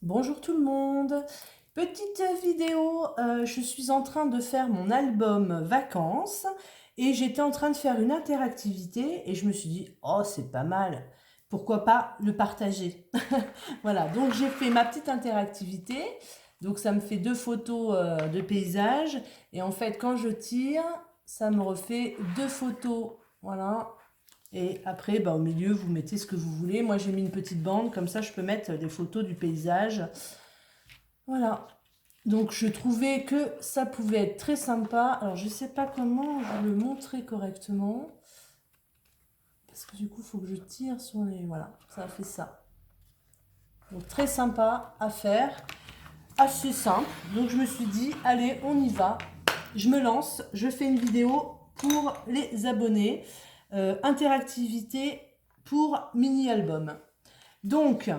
Bonjour tout le monde. Petite vidéo, je suis en train de faire mon album vacances et j'étais en train de faire une interactivité et je me suis dit, oh c'est pas mal, pourquoi pas le partager. Voilà, donc j'ai fait ma petite interactivité, donc ça me fait deux photos de paysage et en fait quand je tire, ça me refait deux photos, voilà. Et après, bah, au milieu, vous mettez ce que vous voulez. Moi, j'ai mis une petite bande, comme ça, je peux mettre des photos du paysage. Voilà. Donc, je trouvais que ça pouvait être très sympa. Alors, je ne sais pas comment je le montrer correctement. Parce que du coup, il faut que je tire sur les... Voilà, ça a fait ça. Donc, très sympa à faire. Assez simple. Donc, je me suis dit, allez, on y va. Je me lance. Je fais une vidéo pour les abonnés. Interactivité pour mini-album. Donc,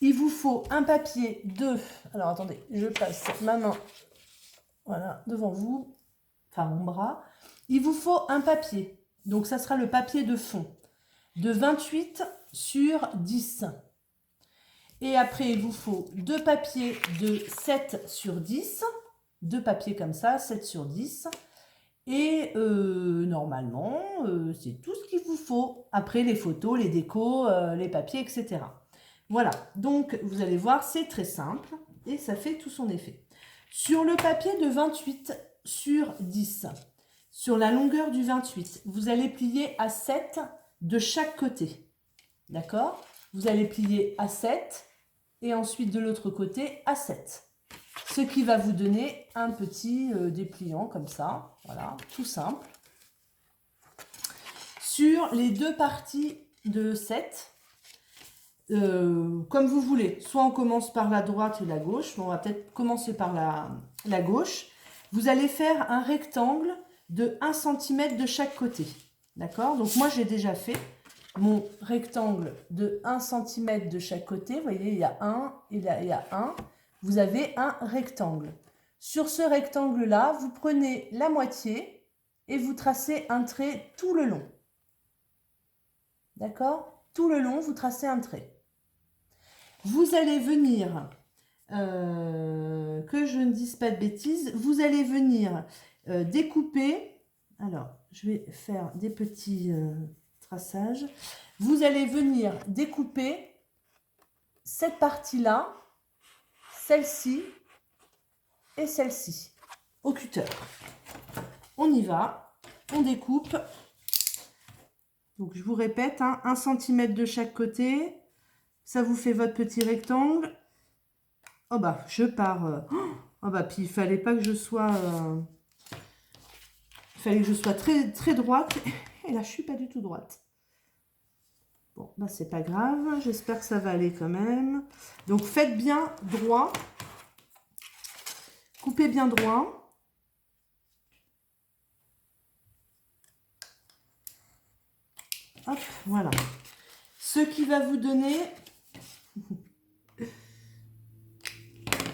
il vous faut un papier de... Alors, attendez, je passe ma main, voilà, devant vous, enfin mon bras. Il vous faut un papier, donc ça sera le papier de fond, de 28 sur 10. Et après, il vous faut deux papiers de 7 sur 10, deux papiers comme ça, 7 sur 10. Et normalement, c'est tout ce qu'il vous faut. Après, les photos, les décos, les papiers, etc. Voilà, donc vous allez voir, c'est très simple et ça fait tout son effet. Sur le papier de 28 sur 10, sur la longueur du 28, vous allez plier à 7 de chaque côté. D'accord? Vous allez plier à 7 et ensuite de l'autre côté à 7. Ce qui va vous donner un petit dépliant comme ça. Voilà, tout simple. Sur les deux parties de 7, comme vous voulez. Soit on commence par la droite et la gauche. On va peut-être commencer par la gauche. Vous allez faire un rectangle de 1 cm de chaque côté. D'accord? Donc moi j'ai déjà fait mon rectangle de 1 cm de chaque côté. Vous voyez, il y a un et là il y a un. Vous avez un rectangle. Sur ce rectangle-là, vous prenez la moitié et vous tracez un trait tout le long. D'accord? Tout le long, vous tracez un trait. Vous allez venir, que je ne dise pas de bêtises, vous allez venir découper. Alors, je vais faire des petits traçages. Vous allez venir découper cette partie-là, celle-ci et celle-ci au cutter. On y va, on découpe. Donc, je vous répète, hein, 1 cm de chaque côté. Ça vous fait votre petit rectangle. Oh bah, je pars. Oh bah, puis il fallait pas que je sois... il fallait que je sois très, très droite. Et là, je suis pas du tout droite. Bon, bah c'est pas grave. J'espère que ça va aller quand même. Donc, faites bien droit. Coupez bien droit. Hop, voilà. Ce qui va vous donner...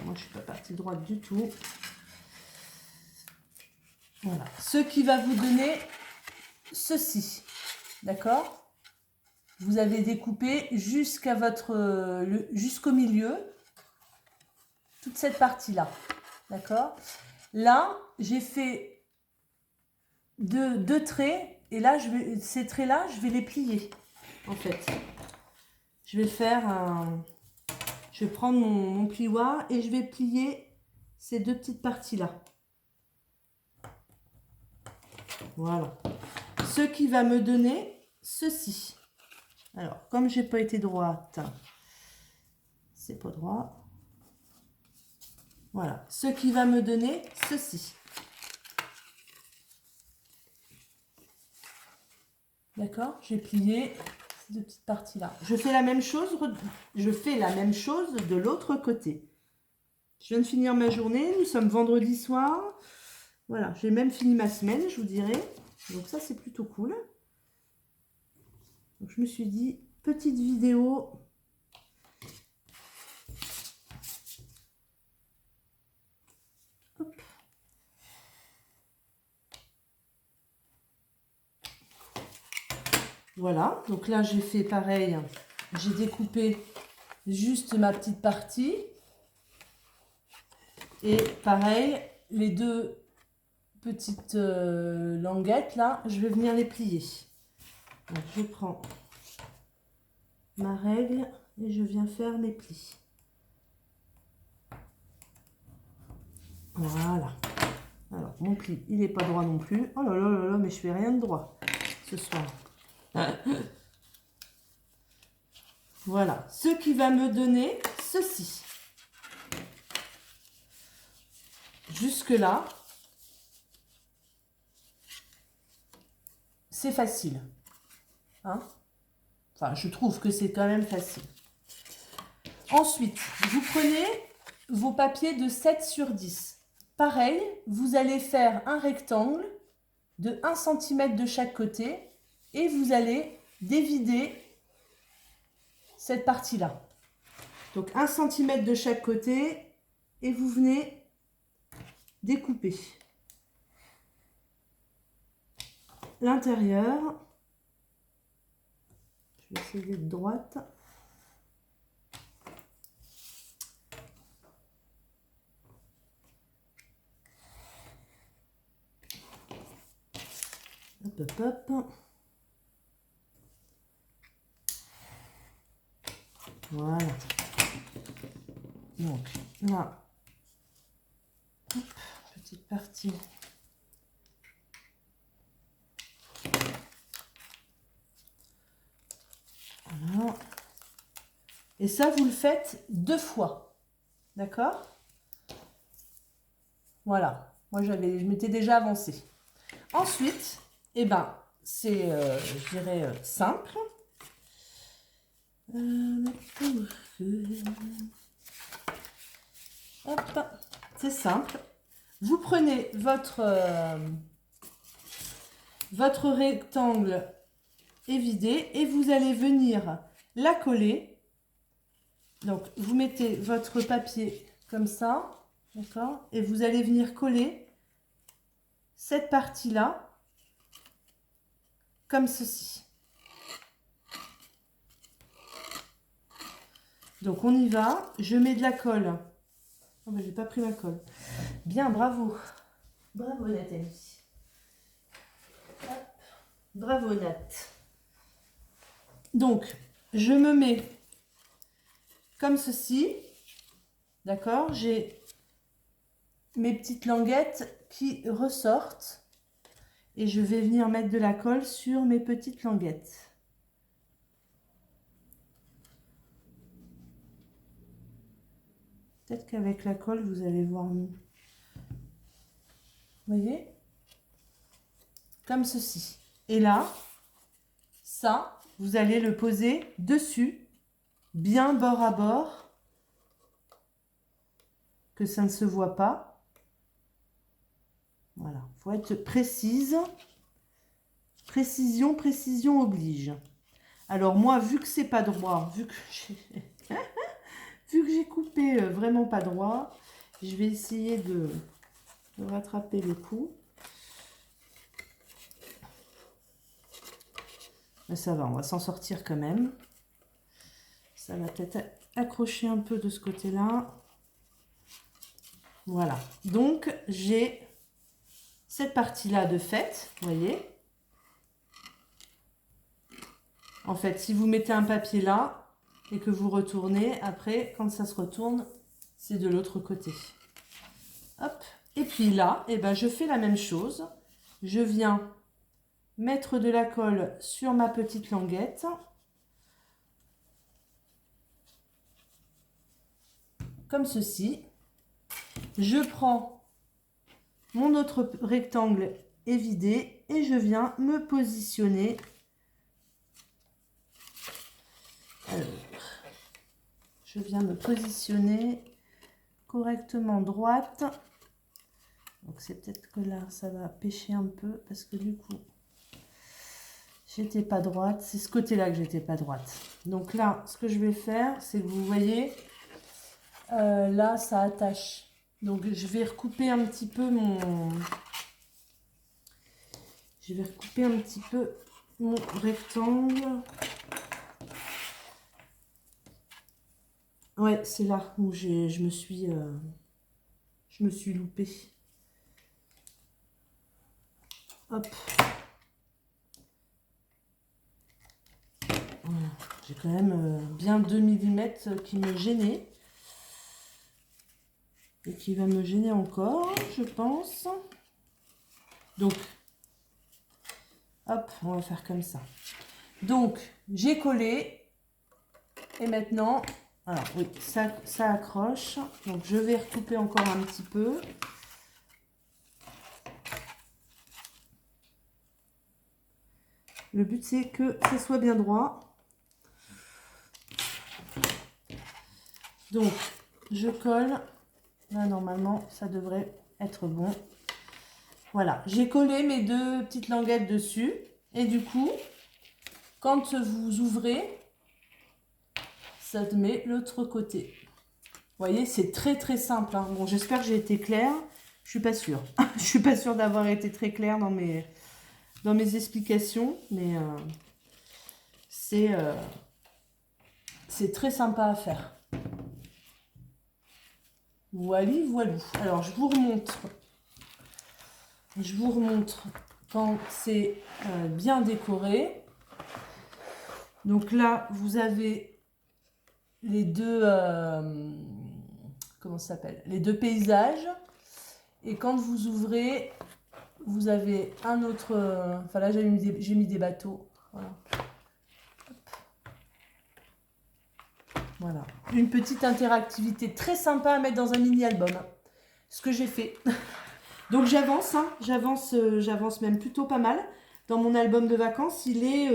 Moi, je suis pas partie droite du tout. Voilà. Ce qui va vous donner ceci. D'accord? Vous avez découpé jusqu'à votre jusqu'au milieu toute cette partie-là. D'accord? Là, j'ai fait deux traits et là, ces traits-là, je vais les plier en fait. Je vais faire un... Je vais prendre mon plioir et je vais plier ces deux petites parties-là. Voilà. Ce qui va me donner ceci. Alors, comme j'ai pas été droite, c'est pas droit. Voilà. Ce qui va me donner ceci. D'accord? J'ai plié ces deux petites parties-là. Je fais la même chose de l'autre côté. Je viens de finir ma journée. Nous sommes vendredi soir. Voilà, j'ai même fini ma semaine, je vous dirai. Donc ça, c'est plutôt cool. Donc je me suis dit, petite vidéo. Hop. Voilà, donc là j'ai fait pareil, j'ai découpé juste ma petite partie. Et pareil, les deux petites languettes là, je vais venir les plier. Donc, je prends ma règle et je viens faire mes plis. Voilà. Alors, mon pli, il n'est pas droit non plus. Oh là là là là, mais je fais rien de droit ce soir. Voilà, ce qui va me donner ceci. Jusque-là, c'est facile. Hein? Enfin, je trouve que c'est quand même facile. Ensuite, vous prenez vos papiers de 7 sur 10. Pareil, vous allez faire un rectangle de 1 cm de chaque côté et vous allez dévider cette partie-là. Donc 1 cm de chaque côté et vous venez découper l'intérieur. Je vais essayer d'être droite. Hop, hop, hop. Voilà. Donc là, hop, petite partie. Voilà. Et ça, vous le faites 2 fois. D'accord? Voilà. Moi, je m'étais déjà avancée. Ensuite, eh ben, c'est, je dirais, simple. Hop, c'est simple. Vous prenez votre rectangle évidé et vous allez venir la coller. Donc, vous mettez votre papier comme ça, d'accord? Et vous allez venir coller cette partie-là comme ceci. Donc, on y va. Je mets de la colle. Oh, ben, j'ai pas pris ma colle. Bien, bravo. Bravo, Nathalie. Hop. Bravo, Nat. Donc, je me mets comme ceci. D'accord? J'ai mes petites languettes qui ressortent. Et je vais venir mettre de la colle sur mes petites languettes. Peut-être qu'avec la colle, vous allez voir mieux. Vous voyez? Comme ceci. Et là, ça, vous allez le poser dessus, bien bord à bord, que ça ne se voit pas. Voilà, il faut être précise. Précision, précision oblige. Alors moi, vu que c'est pas droit, vu que j'ai coupé vraiment pas droit, je vais essayer de rattraper le coup. Mais ça va, on va s'en sortir quand même. Ça va peut-être accrocher un peu de ce côté-là. Voilà. Donc, j'ai cette partie-là de fait, vous voyez. En fait, si vous mettez un papier là et que vous retournez, après, quand ça se retourne, c'est de l'autre côté. Hop. Et puis là, eh ben, je fais la même chose. Je viens mettre de la colle sur ma petite languette. Comme ceci. Je prends mon autre rectangle évidé et je viens me positionner. Alors, je viens me positionner correctement droite. Donc c'est peut-être que là ça va pêcher un peu parce que du coup j'étais pas droite. C'est ce côté-là que j'étais pas droite. Donc là, ce que je vais faire, c'est que vous voyez, là ça attache. Donc je vais recouper un petit peu mon rectangle. Ouais, c'est là où je me suis loupée. Hop. Voilà. J'ai quand même bien 2 mm qui me gênaient. Et qui va me gêner encore, je pense. Donc, hop, on va faire comme ça. Donc, j'ai collé. Et maintenant, alors oui, ça accroche. Donc, je vais recouper encore un petit peu. Le but, c'est que ça soit bien droit. Donc, je colle. Là, normalement, ça devrait être bon. Voilà, j'ai collé mes 2 petites languettes dessus. Et du coup, quand vous ouvrez, ça te met l'autre côté. Vous voyez, c'est très très simple. Hein. Bon, j'espère que j'ai été claire. Je suis pas sûre. Je suis pas sûre d'avoir été très claire dans mes explications. Mais c'est très sympa à faire. Voilà, voilà. Alors, je vous remontre. Je vous remontre quand c'est bien décoré. Donc là, vous avez les deux, comment ça s'appelle? Les 2 paysages. Et quand vous ouvrez, vous avez un autre, enfin là j'ai mis des bateaux. Voilà. Voilà. Une petite interactivité très sympa à mettre dans un mini-album. Ce que j'ai fait. Donc j'avance, hein, j'avance même plutôt pas mal. Dans mon album de vacances, il est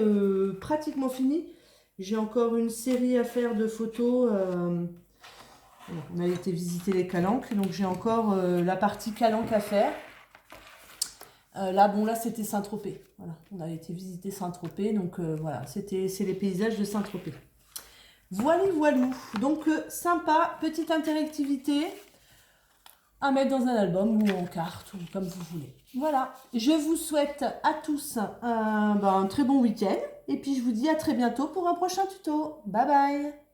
pratiquement fini. J'ai encore une série à faire de photos. On a été visiter les calanques, donc j'ai encore la partie calanque à faire. Là, bon, là, c'était Saint-Tropez. Voilà, on a été visiter Saint-Tropez, donc voilà, c'est les paysages de Saint-Tropez. Voilà, voilà. Donc, sympa, petite interactivité à mettre dans un album ou en carte, ou comme vous voulez. Voilà, je vous souhaite à tous un très bon week-end. Et puis, je vous dis à très bientôt pour un prochain tuto. Bye bye!